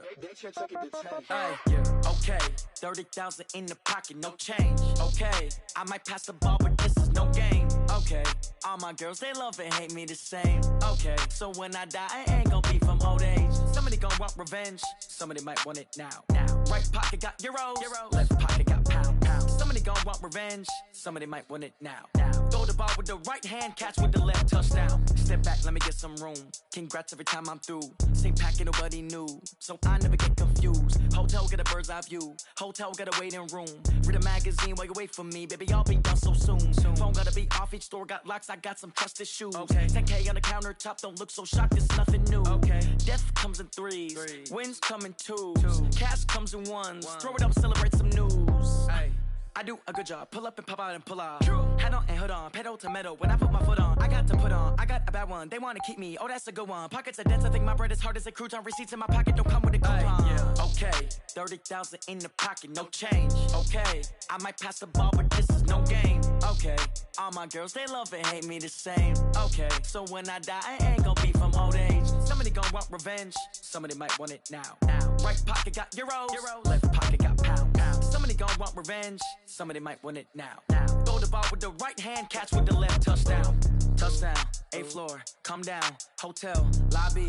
Ay, yeah. Okay. 30,000 in the pocket, no change. Okay. I might pass the ball, but this is no game. Okay. All my girls, they love and hate me the same. Okay. So when I die, I ain't gon' be from old age. Somebody gon' want revenge. Somebody might want it now. Right pocket got euros. Left pocket got pound. Somebody gon' want revenge. Somebody might want it now. Throw the ball with the right hand, catch with the left, touchdown. Step back, let me get some room. Congrats every time I'm through. Same packet, nobody knew. So I never get confused. Hotel get a bird's eye view. Hotel get a waiting room. Read a magazine while you wait for me. Baby, I'll be done so soon. Phone gotta be off, each store got locks. I got some trusted shoes. Okay. 10K on the countertop, don't look so shocked, it's nothing new. Okay. Death comes in threes. Wins come in twos. Cash comes in ones. Throw it up, celebrate some news. Ay. I do a good job. Pull up and pop out and pull out. Head on and hood on. Pedal to metal. When I put my foot on, I got to put on. I got a bad one. They want to keep me. Oh, that's a good one. Pockets are dense. I think my bread is hard as a crouton. Receipts in my pocket don't come with a coupon. Yeah. Okay. 30,000 in the pocket. No change. Okay. I might pass the ball, but this is no game. Okay. All my girls, they love and hate me the same. Okay. So when I die, I ain't gon' be from old age. Somebody gon' want revenge. Somebody might want it now. Right pocket got euros. Left pocket got pound. Somebody gon' want revenge. Somebody might want it now. Throw the ball with the right hand, catch with the left, touchdown. Touchdown, 8th floor, come down. Hotel, lobby.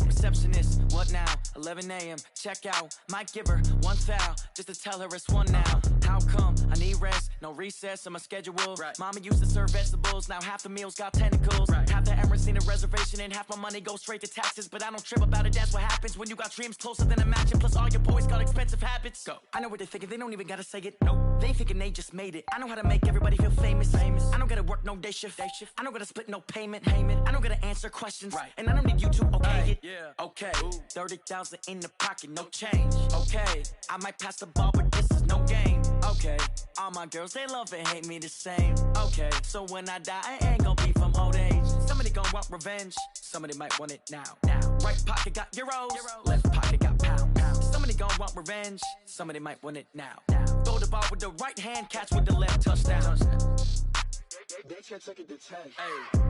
Receptionist, what now? 11 a.m., check out. Might give her one foul, just to tell her it's one now. How come? I need rest, no recess in my schedule. Right. Mama used to serve vegetables, now half the meals got tentacles. Right. Half the Emirates need a reservation and half my money goes straight to taxes. But I don't trip about it, that's what happens when you got dreams closer than a match. And plus all your boys got expensive habits. Go. I know what they're thinking, they don't even gotta say it. Nope. They thinking they just made it. I know how to make everybody feel famous. I don't gotta work no day shift. I don't gotta split no payment. I don't gotta answer questions. Right. And I don't need you to okay it. Yeah. Okay. 30,000 in the pocket, no change. Okay. I might pass the ball, but this is no game. Okay. All my girls, they love and hate me the same. Okay. So when I die, I ain't gon' be from old age. Somebody gon' want revenge. Somebody might want it now. Right pocket got euros. Left pocket got pound. Somebody gon' want revenge. Somebody might want it now. Throw the ball with the right hand, catch with the left, touchdown. They can't take it to 10. Hey.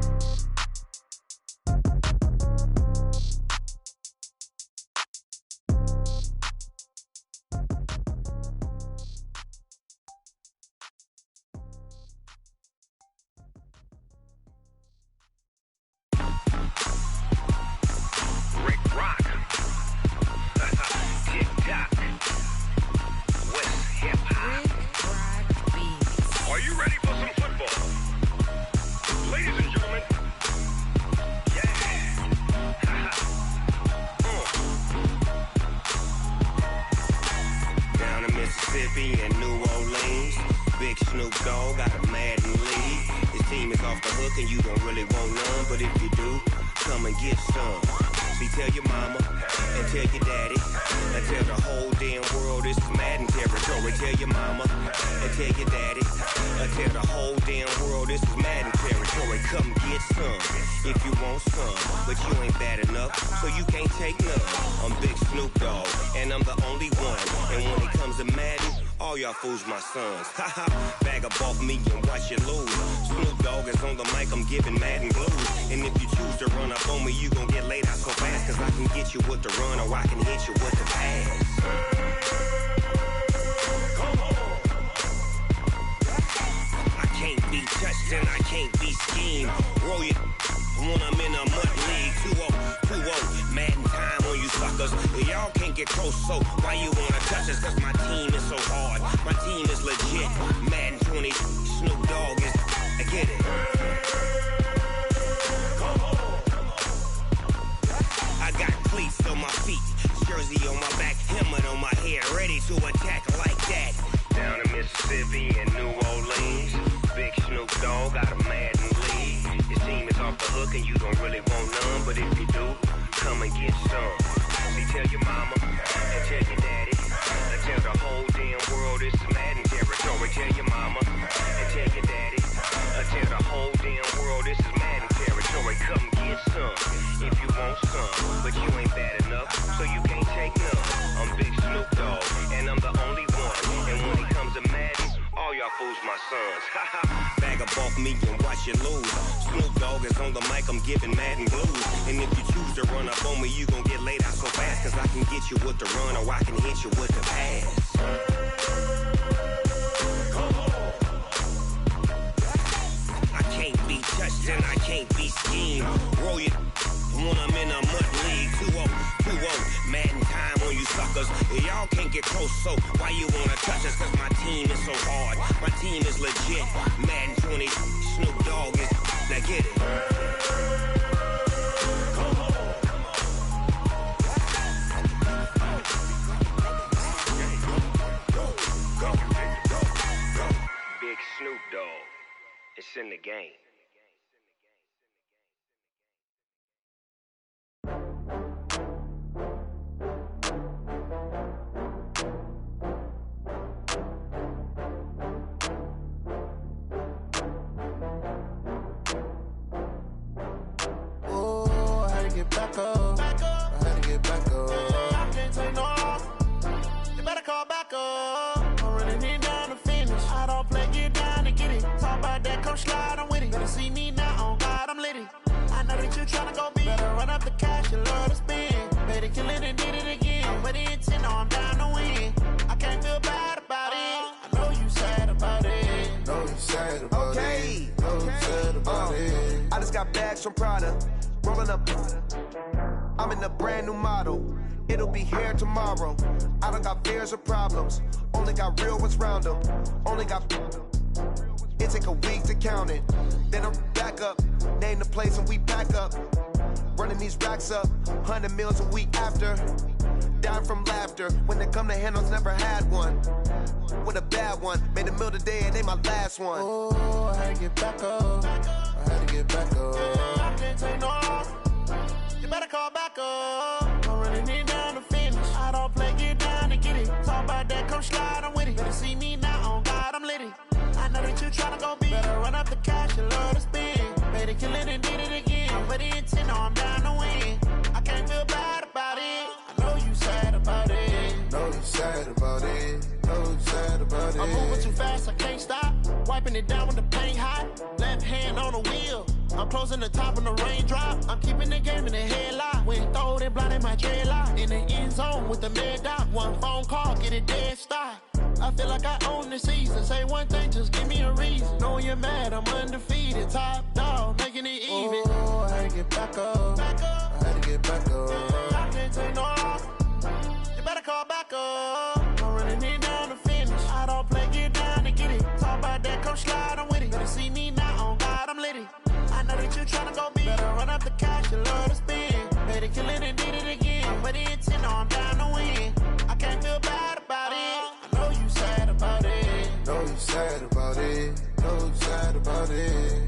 Are you ready for some football? Ladies and gentlemen, yeah. Down in Mississippi and New Orleans, Big Snoop Dogg got a Madden lead. His team is off the hook and you don't really want none, but if you do, come and get some. See, tell your mama and tell your daddy and tell the whole damn world this is Madden territory. Tell your mama and tell your daddy and tell the whole damn world this is Madden territory. Come get some if you want some, but you ain't bad enough, so you can't take none. I'm Big Snoop Dogg and I'm the only one, and when it comes to Madden, all y'all fools my sons. Haha, bag up off me and watch you lose. Snoop Dogg is on the mic, I'm giving Madden blues. And if you choose to run up on me, you gon' get laid out so fast, cause I can get you with the run or I can hit you with the pass. Come on. I can't be touched and I can't be schemed. Roll you when I'm in a mud league. 2-0, Madden time on you suckers. Y'all can't get get close, so why you wanna touch us? Cause my team is so hard. My team is legit. Madden 20, Snoop Dogg is, I get it. I got cleats on my feet, jersey on my back, helmet on my head, ready to attack like that. Down in Mississippi and New Orleans, Big Snoop Dogg got a Madden lead. His team is off the hook and you don't really want none, but if you do, come and get some. See, tell your mama and tell your daddy, and tell the whole damn world it's Madden territory. Tell your mama and tell your daddy, and tell the whole damn world this is Madden territory. Come get some if you want some, but you ain't bad enough, so you can't take none. I'm Big Snoop Dogg, and I'm the only one. And when it comes to Madden, all y'all fools my sons. Bag up off me and watch you lose. Snoop Dogg is on the mic, I'm giving Madden blues. And if you choose to run up on me, you gon' get laid out so fast. Cause I can get you with the run or I can hit you with the pass. I can't be touched and I can't be schemed. Roll you when I'm in a mud league. 2-0, Madden time on you suckers. Y'all can't get close, so why you wanna touch us? Cause my team is so hard. My team is legit. Madden 20, Snoop Dogg is, now get it. Big Snoop Dogg, it's in the game. Get back up. I had to get back up. I can't take no off. You better call back up. I'm running in down to finish. I don't play, get down to get it. Talk about that, come slide, I'm with it. Better see me now, on God, I'm litty. I know that you tryna go big. Better run up the cash, you love to spend. Better kill it and did it again. With the intent, no, I'm down to win. I can't feel bad about it. I know you sad about it. Know you sad about it. Know you sad about it. I just got bags from Prada. Rolling up, I'm in a brand new model. It'll be here tomorrow. I don't got fears or problems. Only got real ones round them. Only got. It take a week to count it. Then I'm back up. Name the place and we pack up. Running these racks up. 100 meals a week after. Down from laughter. When they come to handles, never had one. With a bad one. Made a meal today and they my last one. Oh, I had to get back up. I had to get back up. I can't take no off. You better call back up. I'm running in down to finish. I don't play, get down to get it. Talk about that, come slide, I'm with it. Better see me now, on God, I'm litty. I know that you tryna go big. Better run up the cash, you love to spend. Better kill it and did it again. With the intent, no, I'm down to win. I can't feel bad about it. I know you sad about it. Know you sad about it. Know you sad about it. I'm moving too fast, I can't stop. Wiping it down when the paint hot. Left hand on the wheel. I'm closing the top when the raindrop. I'm keeping the game in the headlock. When throwed and blinded my dreadlock. In the end zone with the mad dot. One phone call, get it dead stop. I feel like I own the season. Say one thing, just give me a reason. Knowing you're mad, I'm undefeated. Top dog, making it even. Oh, I had to get back up. I had to get back up. I can't take no off. You better call back up. I'm running in down to finish. I don't play, get down to get it. Talk about that, come slide, I'm with it. Better see me now, on God, I'm litty. I know that you tryna go big. Better run up the cash, you love to spend. Better kill it and did it again. With the intent, no, I'm down to win. I can't feel bad about it. I know you sad about it. Know you sad about it. Know you sad about it.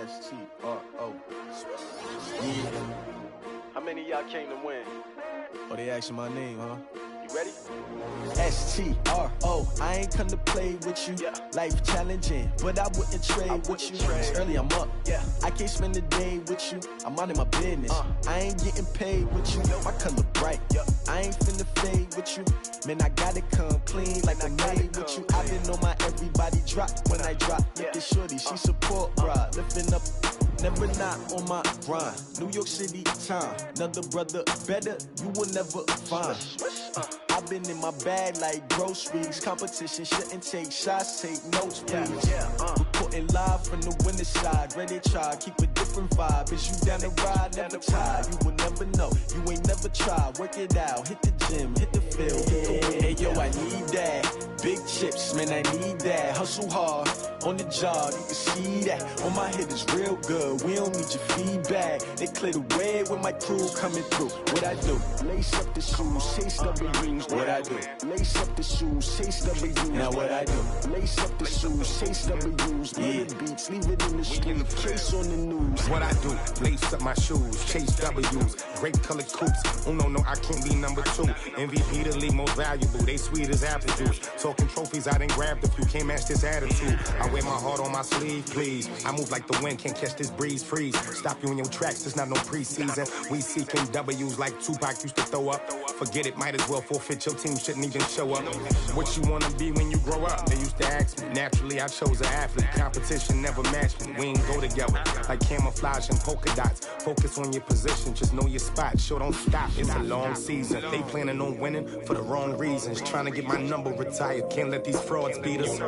S-T-R-O. How many of y'all came to win? Oh, they asking my name, huh? You ready? S-T-R-O. I ain't come to play with you. Yeah. Life challenging, but I wouldn't trade with you. It's early, I'm up. Yeah. I can't spend the day with you. I'm out of my business. I ain't getting paid with you. My color bright. I ain't finna fade with you. Man, I gotta come clean like I'm made with you. I been on my everybody drop when I drop. Look at shorty, she support bra. Lifting up never not on my grind. New York City time, another brother better, you will never find. I've been in my bag like groceries. Competition shouldn't take shots, take notes, please. Reporting live from the winter side. Ready to try, keep a different vibe. Is you down the ride, never tired. You will never know, you ain't never tried. Work it out, hit the gym, hit the field. Hey yo, I need that. Big chips, man, I need that. Hustle hard, on the job, you can see that. On my head is real good, we don't need your feedback. They clear the way with my crew coming through. What I do? Lace up the shoes, chase W's. What I do? Lace up the shoes, chase W's. Now what I do? Lace up the shoes, chase W's. Yeah. The beats, leave it in the street, case on the news. What I do? Lace up my shoes, chase W's. Grape colored coops. Oh no, I can't be number 2. MVP the league most valuable. They sweet as apple juice. Talking trophies, I done grabbed a few. Can't match this attitude. I wear my heart on my sleeve, please. I move like the wind, can't catch this breeze. Freeze. Stop you in your tracks. There's not no preseason. We seeking W's like Tupac used to throw up. Forget it, might as well forfeit. Your team shouldn't even show up. What you wanna be when you grow up? They used to ask me. Naturally, I chose an athlete. Competition never matched me. We ain't go together like camouflage and polka dots. Focus on your position, just know your spot. Sure, don't stop. It's a long season. They planning on winning for the wrong reasons. Trying to get my number retired. Can't let these frauds beat us.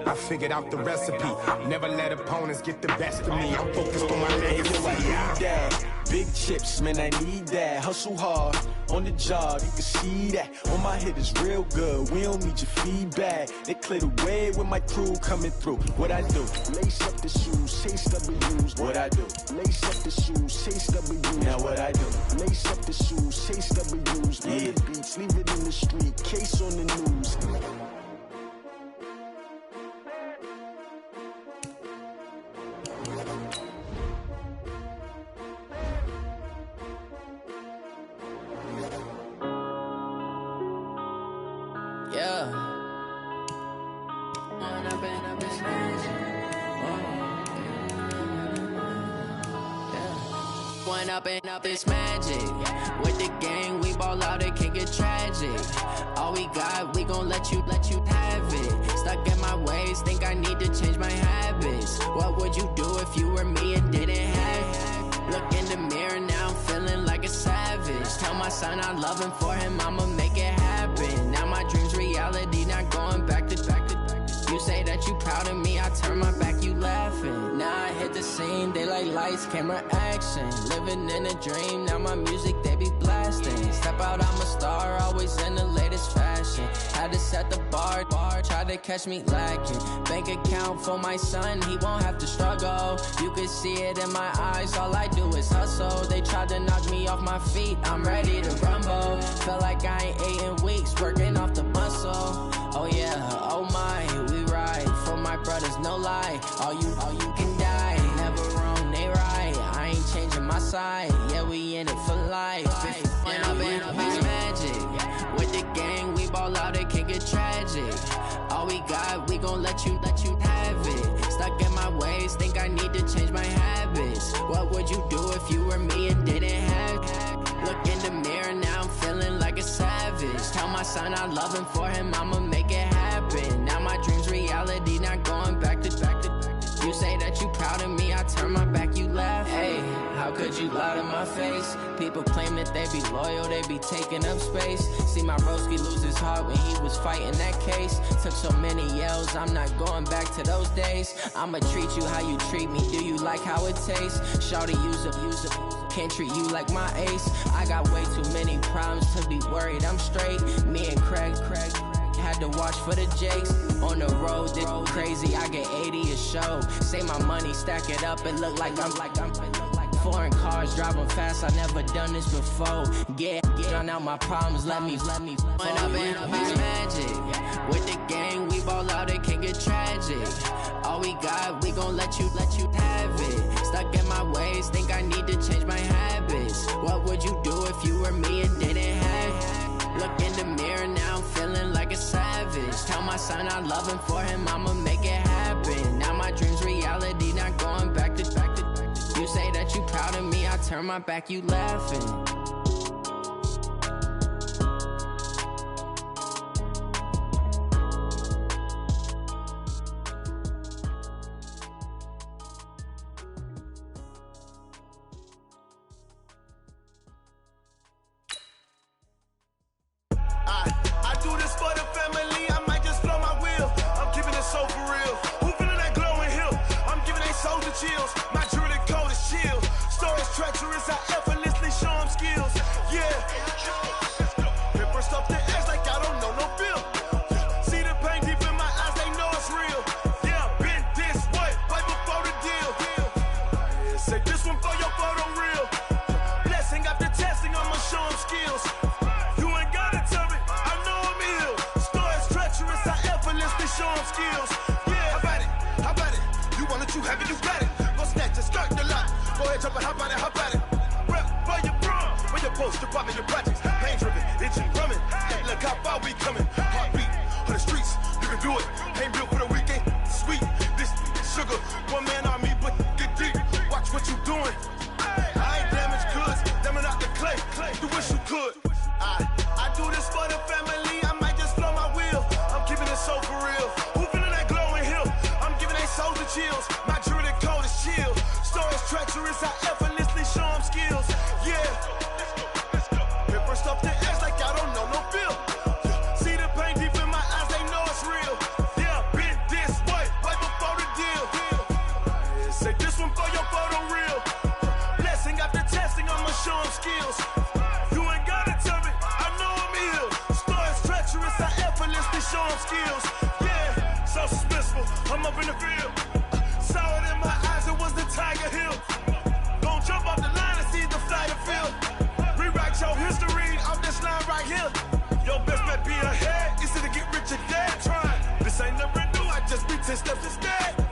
I figured out the recipe. Never let opponents get the best of me. I'm focused on my legacy. Big chips, man, I need that. Hustle hard, on the job, you can see that. On my head is real good, we don't need your feedback. They clear the way with my crew coming through. What I do? Lace up the shoes, chase W's. What I do? Lace up the shoes, chase W's. Now what I do? Lace up the shoes, chase W's. Yeah. The beats, leave it in the street, case on the news. Up this magic. With the gang, we ball out, it can get tragic. All we got, we gon' let you have it. Stuck in my ways, think I need to change my habits. What would you do if you were me and didn't have it? Look in the mirror now, I'm feeling like a savage. Tell my son I love him, for him I'ma make it happen. Now my dream's reality, not going back to. You say that you proud of me, I turn my back, you laughing. Now I hit the scene, they like lights, camera, action. Living in a dream, now my music, they be blasting. Step out, I'm a star, always in the latest fashion. Had to set the bar, try to catch me lacking. Bank account for my son, he won't have to struggle. You can see it in my eyes, all I do is hustle. They tried to knock me off my feet, I'm ready to rumble. Feel like I ain't ate in weeks, working off the muscle. Oh yeah, oh my, we ride for my brothers, no lie. All you can die, never wrong, they right. I ain't changing my side, yeah, we in it for life. When I've been up is magic. With the gang, we ball out, it can get tragic. All we got, we gon' let you have it. Stuck in my ways, think I need to change my habits. What would you do if you were me and didn't have it? Look in the mirror, now I'm feeling like a savage. Tell my son I love him, for him I'ma make it happen. Now my dream's reality, not going back to. You say that you proud of me, I turn my back, you laugh. Hey, how could you lie to my face? People claim that they be loyal, they be taking up space. See my broski lose his heart when he was fighting that case. Took so many yells, I'm not going back to those days. I'ma treat you how you treat me, do you like how it tastes? Shawty, use it, can't treat you like my ace. I got way too many problems to be worried, I'm straight. Me and Craig had to watch for the Jakes. On the road, this crazy, I get 80 a show. Say my money, stack it up, it look like I'm foreign cars, driving fast, I never done this before. Get drown out my problems, let me When I've been up is magic. With the gang, we ball out, it can get tragic. All we got, we gon' let you have it. Stuck in my ways, think I need to change my habits. What would you do if you were me and didn't have it? Look in the mirror, now I'm feeling like a savage. Tell my son I love him, for him I'ma make it happen. Now my dream's reality, not going back to. You say that you proud of me, I turn my back, you laughing. chills. My jewelry code is chill. Stories treacherous, I effortlessly show them skills. Yeah. Paper stuff the edge like I don't know no feel. See the pain deep in my eyes, they know it's real. Yeah, been this way, right before the deal. Say this one for your photo real. Blessing after testing, I'ma show them skills. You ain't gotta tell me, I know I'm ill. Stories treacherous, I effortlessly show them skills. Yeah, how about it? You want it, you have it, you got it. Go snatch it, start the lot. Go ahead, jump it, how about it? Rep for your bro, for your poster, popping your projects. Pain driven, itching, drumming. Look how far we coming. Heartbeat on the streets, you can do it. Ain't built for the weekend, sweet. This sugar, one man army, but get deep. Watch what you doing. I ain't damaged goods, damn out the clay. You wish you could. I do this for the family. I might just blow my wheel. I'm keeping it so for real. Who feeling that glowing hill? I'm giving they souls the chills. My jewelry code is chill. Stories treacherous, I effortlessly show them skills. Yeah. Paper stuff the edge like I don't know no feel. See the pain deep in my eyes, they know it's real. Yeah, been this way, right before the deal. Say this one for your photo real. Blessing after testing, I'ma show them skills. You ain't gotta tell me, I know I'm ill. Stories treacherous, I effortlessly show them skills. Yeah, so suspenseful, I'm up in the field. Saw it in my eyes, it was the Tiger Hill. Gon' jump off the line and see the flight of field. Rewrite your history off this line right here. Your best bet be ahead, easy to get rich or dead. Trying, this ain't never new, I just be 10 steps instead.